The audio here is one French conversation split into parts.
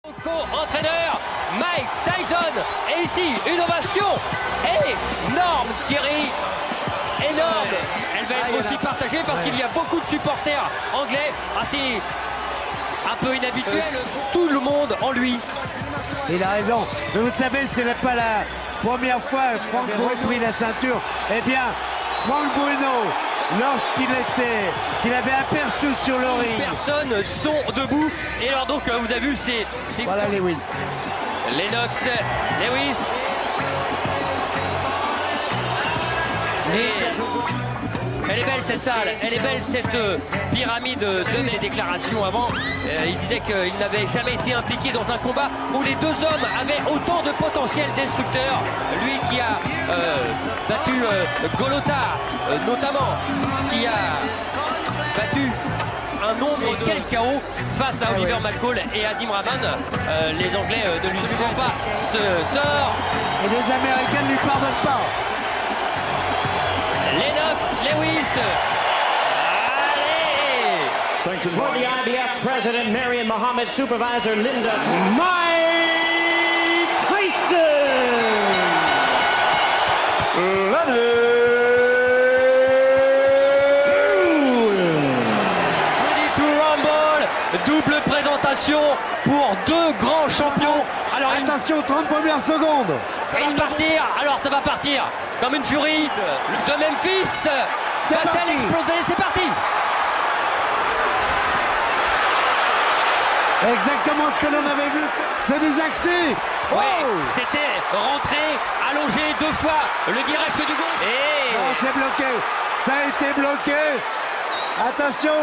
Co-entraîneur Mike Tyson. Et ici, une ovation énorme, Thierry. Énorme. Elle va être aussi partagée parce qu'il y a beaucoup de supporters anglais. C'est un peu inhabituel. Tout le monde en lui. Il a raison. Mais vous savez, ce n'est pas la première fois que Frank Bruno a pris la ceinture. Eh bien, Frank Bruno, qu'il avait aperçu sur le ring. Personnes sont debout. Et alors donc, vous avez vu, c'est voilà Lewis. Lennox, Lewis. Et elle est belle cette salle, elle est belle cette pyramide de mes déclarations avant. Il disait qu'il n'avait jamais été impliqué dans un combat où les deux hommes avaient autant de potentiel destructeur. Lui qui a battu Golota notamment, qui a battu un nombre et quel chaos face à Oliver McCall et Adim Rahman. Les Anglais ne lui suivent pas ce sort. Et les Américains ne lui pardonnent pas. Lennox, Lewis. Allez! For the IBF President Marion Muhammad, Supervisor Linda Mike Tyson. Ready to Rumble, double présentation pour deux grands champions. Alors attention, 30 premières secondes. Ça va partir, alors ça va partir comme une furie de Memphis. Va-t-elle exploser? C'est parti. Exactement ce que l'on avait vu. C'est des accès. Oui, c'était rentré, allongé deux fois le direct du gauche. Et non, c'est bloqué. Ça a été bloqué. Attention.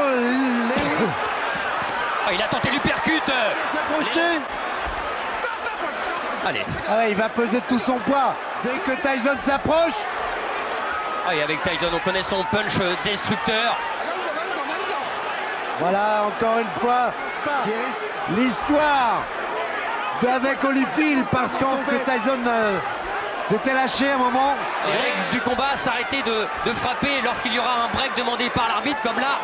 Il a tenté l'uppercut. S'approcher. Allez. Ah ouais, il va peser tout son poids. Dès que Tyson s'approche. Et avec Tyson, on connaît son punch destructeur. Voilà, encore une fois, l'histoire d'avec Holyfield, parce que Tyson s'était lâché à un moment. Les règles du combat s'arrêter de frapper lorsqu'il y aura un break demandé par l'arbitre, comme là.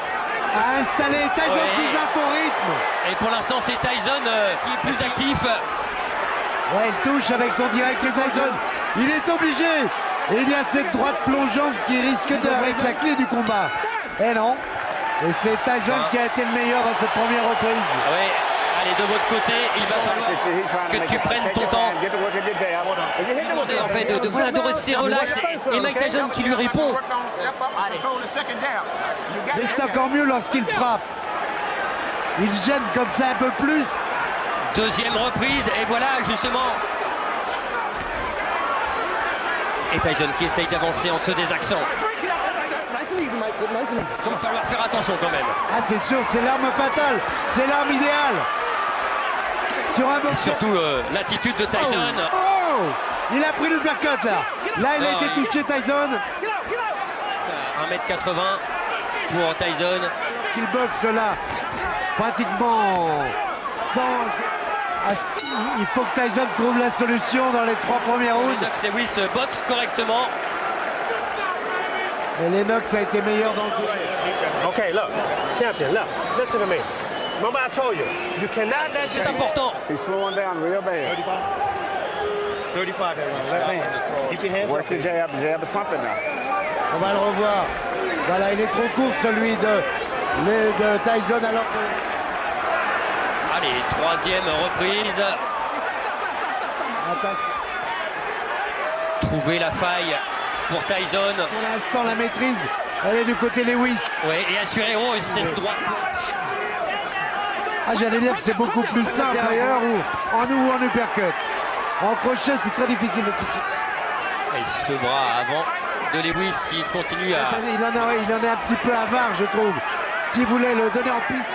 A installé Tyson sous un faux rythme. Et pour l'instant, c'est Tyson qui est plus actif. Ouais, il touche avec son direct Tyson. Il est obligé. Et il y a cette droite plongeante qui risque d'être la clé du combat. Et non. Et c'est Tyson qui a été le meilleur dans cette première reprise. Oui, allez, de votre côté, il va falloir que tu prennes ton temps. En fait, de rester relax. Et Mike Tyson qui lui répond. Mais c'est encore mieux lorsqu'il frappe. Il gêne comme ça un peu plus. Deuxième reprise, et voilà justement. Et Tyson qui essaye d'avancer en dessous des accents. Il va falloir faire attention quand même. Ah, c'est sûr, c'est l'arme fatale. C'est l'arme idéale. Sur un boxeur. Surtout l'attitude de Tyson. Oh, il a pris le uppercut là. Là, il a été touché Tyson. 1m80 pour Tyson. Il boxe là, pratiquement sans... Il faut que Tyson trouve la solution dans les 3 premiers rounds. Lennox Lewis boxe correctement. Et Lennox a été meilleur dans le tour. Okay, look, champion, look, listen to me. Remember I told you, you cannot let C'est important. He's slowing down real bad. 35 that one, left hand. Keep your hands Work up. the jab, the jab is pumping now. On va le revoir. Voilà, il est trop court celui de Tyson alors que... Allez, troisième reprise. Attention. Trouver la faille pour Tyson. Pour l'instant, la maîtrise, elle est du côté Lewis. Oui, et assurer cette droite. Ah, j'allais dire que c'est beaucoup plus simple derrière ou en uppercut. En crochet, c'est très difficile de toucher. Et ce bras avant de Lewis, il continue à... Il en est un petit peu avare, je trouve. S'il voulait le donner en piste,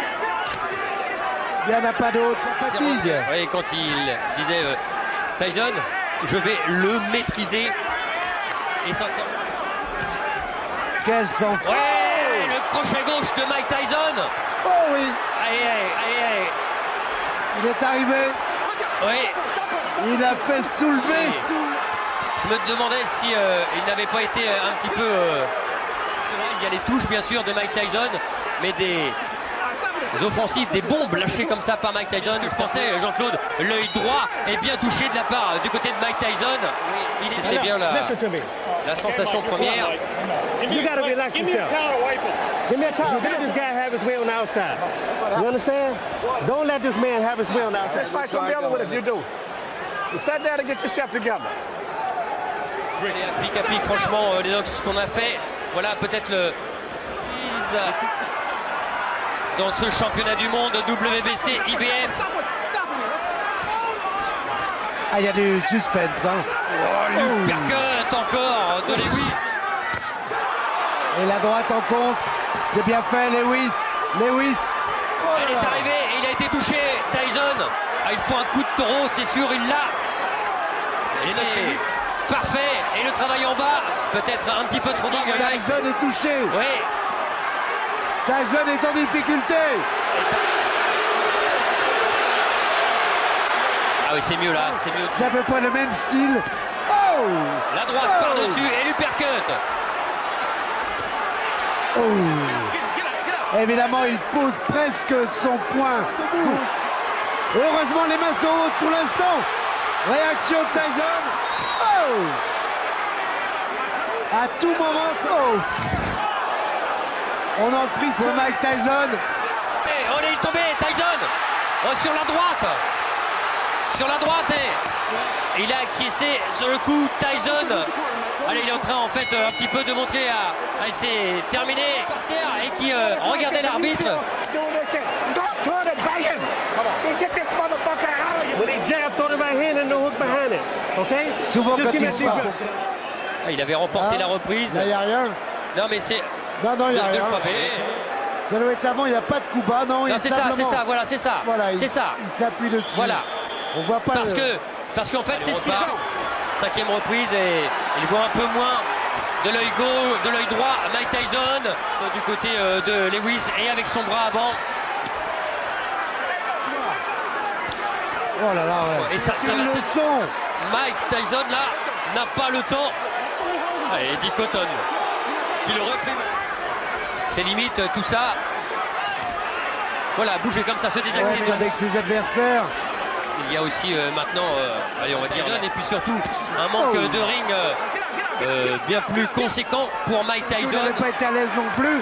il n'y en a pas d'autre. Ça fatigue. Oui, quand il disait Tyson, je vais le maîtriser. Et sincèrement. Quel sang. Ouais, le crochet gauche de Mike Tyson. Oh oui. Aïe. Il est arrivé. Oui. Il a fait soulever. Je me demandais si il n'avait pas été un petit peu... il y a les touches bien sûr de Mike Tyson, mais des offensives, des bombes lâchées comme ça par Mike Tyson. Je pensais, Jean-Claude, l'œil droit est bien touché de la part du côté de Mike Tyson. Il était bien là. Listen to me. La sensation première. You gotta relax yourself. Give me a towel. Let this guy have his way on the outside. You understand? Don't let this man have his way on the outside. This fight's gonna be over with if you do. You sit down and get yourself together. Pic à pic, franchement, Lennox, ce qu'on a fait, voilà peut-être le dans ce championnat du monde WBC IBF. Ah, il y a du suspense, hein. Uppercut encore de Lewis. Et la droite en contre. C'est bien fait, Lewis. Lewis. Oh Il là est là. arrivé et il a été touché. Tyson. Ah, il faut un coup de taureau, c'est sûr, il l'a. Et c'est parfait. Et le travail en bas, peut-être un petit peu trop dingue. Tyson est touché. Oui. Tyson est en difficulté. Ah oui, c'est mieux là, c'est mieux. C'est à peu près le même style. Oh. La droite Oh. par-dessus et l'uppercut. Oh. Évidemment, il pose presque son poing gauche. Heureusement, les mains sont hautes pour l'instant. Réaction de Tyson. Oh. À tout moment, oh. On en frise pour Mike Tyson. Et on est tombé, Tyson. Oh, sur la droite. Sur la droite, et il a acquiescé sur le coup. Tyson. Allez, il est en train en fait un petit peu de montrer à c'est terminé par terre et qui regardait l'arbitre. When he jabbed, throw the right hand and no hook behind it. Okay? Souvent Just quand give me il a deep frappe. breath. Ah, il avait remporté la reprise. Là, il n'y a rien. Non mais c'est Non, il n'y a de rien. frapper. Ça doit être avant, il n'y a pas de coup bas. Non, Non, il c'est ça, c'est ça, voilà, c'est ça. Voilà, c'est ça. Il s'appuie dessus. Voilà. On voit pas Parce qu'en fait, c'est ce qu'il a. Cinquième reprise et il voit un peu moins de l'œil gauche, de l'œil droit Mike Tyson du côté de Lewis et avec son bras avant. Oh là là, ouais. Et ça Quelle va- leçon. Mike Tyson là n'a pas le temps. Allez, Eddie Cotton qui le reprime. C'est limite tout ça. Voilà, bouger comme ça, se Ouais, désaxer. mais avec ses adversaires. Il y a aussi maintenant, allez, on va dire, et puis surtout un manque de ring bien plus conséquent pour Mike Il Tyson. n'avait pas été à l'aise non plus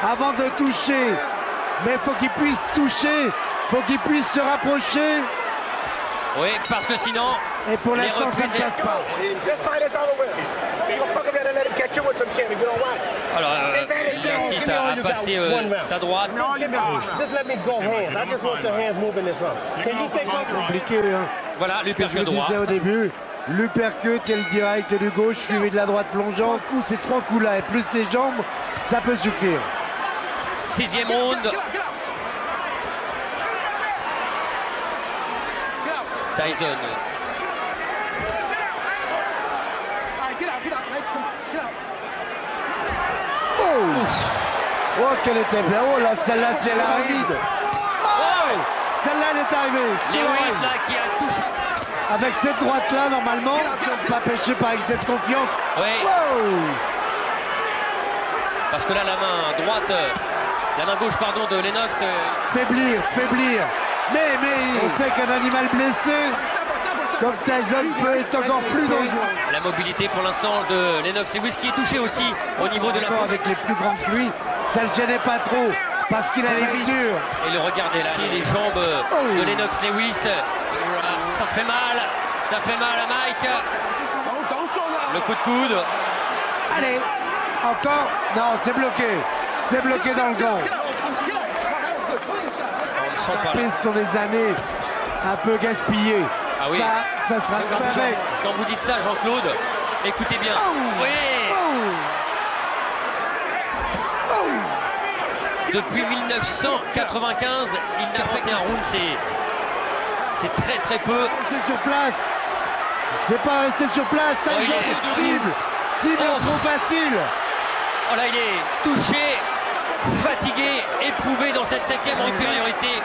avant de toucher. Mais il faut qu'il puisse toucher. Il faut qu'il puisse se rapprocher. Oui, parce que sinon, Et pour les l'instant, ça ne reprises- passe pas. This fight is over with. You gonna fuck up and let him catch you with some shit if you don't watch. alors, il incite à passer sa droite. Just let me go hands. I just want your hands moving this round. Can you stay comfortable? Compliqué, hein. Voilà, Ce que je l'uppercut droit. disais au début, l'uppercut et le direct du gauche suivi de la droite plongeante. Ces trois coups-là et plus les jambes, ça peut suffire. Sixième round. Tyson. Oh, qu'elle était bien. Oh là, celle-là, c'est la ride. Oh, celle-là, elle est arrivée. Sur la Lewis ride. là qui a touché. Avec cette droite-là, normalement, pas pêché par excès de confiance. Oui, Oh. parce que là la main droite, la main gauche pardon de Lennox. Faiblir. Mais on sait qu'un animal blessé, comme Tyson, peut être encore plus dangereux. La mobilité pour l'instant de Lennox Lewis qui est touché aussi au niveau de la D'accord, avec les plus grands que lui, ça le gênait pas trop parce qu'il allait vite dur. Et le regardez là, les jambes de Lennox Lewis. Ça fait mal à Mike. Le coup de coude. Allez, encore. Non, c'est bloqué dans le gant. On ne sent pas là. Ce sont des années un peu gaspillées. Ah oui. Ça sera fait avec. Quand vous dites ça, Jean-Claude, écoutez bien. Oui. Depuis 1995, il n'a fait qu'un round. C'est très très peu. Rester sur place. C'est pas rester sur place. Oh, il Tyson, est- cible Oh. trop facile. Oh là, il est touché, fatigué, éprouvé dans cette septième supériorité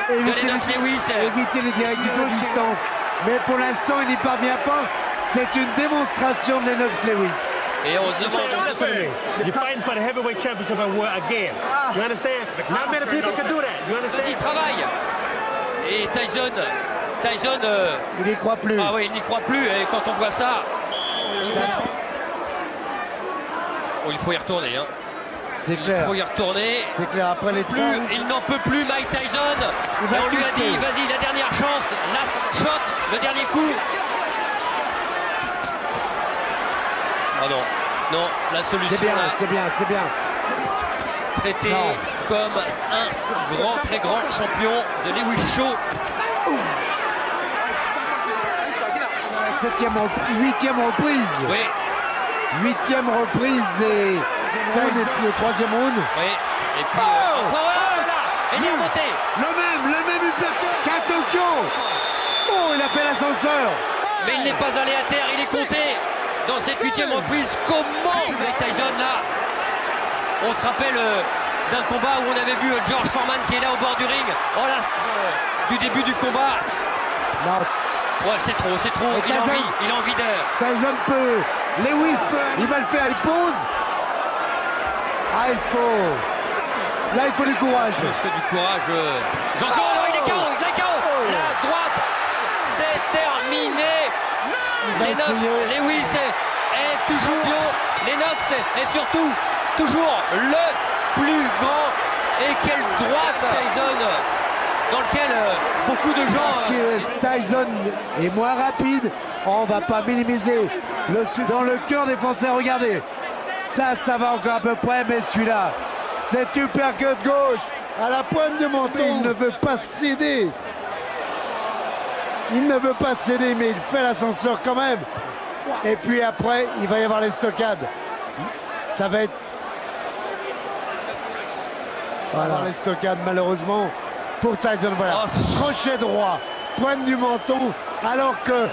de Lennox Lewis. Éviter les directs de distance. Mais pour l'instant, il n'y parvient pas. C'est une démonstration de Lennox Lewis. Et on se demande. Listen to me. You're fighting for the heavyweight championship again. You understand? Not many people can do that. You Vas-y, understand? travaille. Et Tyson, Il n'y croit plus. ah oui, il n'y croit plus. Et quand on voit ça, oh, il faut y retourner. Hein. C'est Il clair. faut y retourner. C'est clair. Après les trois. Il n'en peut plus, Mike Tyson. Il va Et on lui a toucher. dit, vas-y, la dernière chance, last shot, le dernier coup. Ah non, non, la solution C'est bien, là, c'est bien, c'est bien. traité Non. comme un très grand champion de Lewis Shaw. Huitième reprise. Oui, Huitième reprise et le troisième round. oui. Et puis, Oh voilà, il est remonté. Le même uppercut qu'à Tokyo. Oh, il a fait l'ascenseur. Mais il n'est pas allé à terre, il est compté dans cette huitième reprise. Comment Mike Tyson là? On se rappelle d'un combat où on avait vu George Foreman qui est là au bord du ring. Oh là, du début du combat. Non, Ouais, c'est trop, c'est trop. Et Il a envie d'heure. Tyson peut. Lewis peut. Il va le faire, il pose. Ah, il faut. Là, il faut du courage. Plus que du courage. Jean-Claude, il est KO, il est KO. La droite, c'est terminé. va Lennox, essayer. Lewis est toujours bio. Lennox est surtout toujours le plus grand. Et quelle droite Tyson, dans lequel beaucoup de Parce gens. que Tyson est moins rapide. On va pas minimiser le succès. Dans le cœur des Français, regardez. Ça va encore à peu près, mais celui-là, cet uppercut gauche à la pointe du menton, il ne veut pas céder. Il ne veut pas céder, mais il fait l'ascenseur quand même. Et puis après, il va y avoir les stockades. Ça va être... Voilà, les stockades, malheureusement, pour Tyson. Voilà, crochet droit, pointe du menton, alors que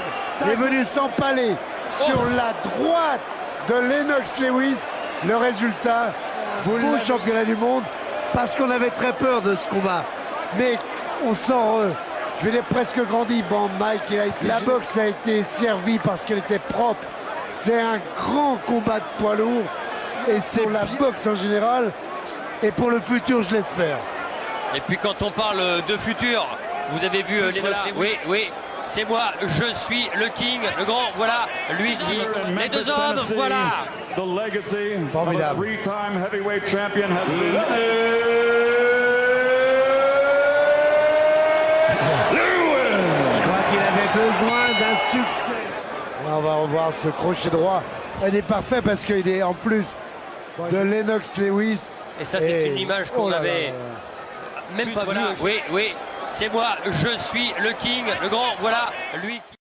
est venu s'empaler sur la droite de Lennox Lewis. Le résultat, beau championnat du monde, parce qu'on avait très peur de ce combat. Mais on sent, je vais dire, presque grandi. Bon, Mike, la boxe a été servie parce qu'elle était propre. C'est un grand combat de poids lourd. Et c'est la boxe en général. Et pour le futur, je l'espère. Et puis quand on parle de futur, vous avez vu Lennox Lewis. Oui, c'est moi, je suis le king, le grand, voilà, lui qui... Les deux hommes, voilà. The legacy of a Formidable. three-time heavyweight champion has been Je crois qu'il avait besoin d'un succès. On va revoir ce crochet droit. Il est parfait parce qu'il est en plus de Lennox Lewis. Et ça, c'est une image qu'on Oh là là avait là là. même pas vue. Oui, oui, c'est moi, je suis le king, le grand, voilà, lui qui...